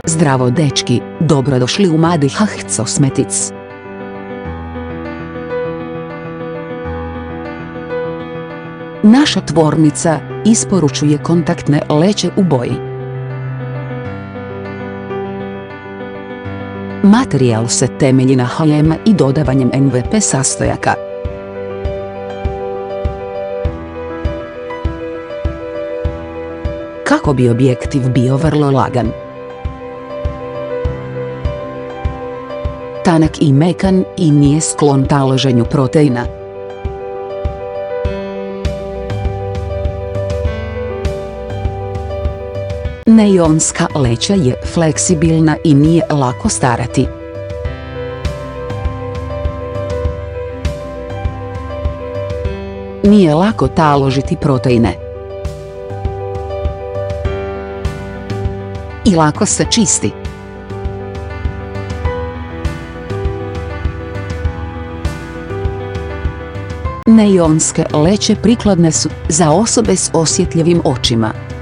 Zdravo dečki, dobrodošli u Madi Cosmetics. Naša tvornica isporučuje kontaktne leće u boji. Materijal se temelji na HM i dodavanjem NVP sastojaka. Kako bi objektiv bio vrlo lagan, tanak i mekan i nije sklon taloženju proteina. Neionska leća je fleksibilna i nije lako starati. Nije lako taložiti proteine. I lako se čisti. Neionske leće prikladne su za osobe s osjetljivim očima.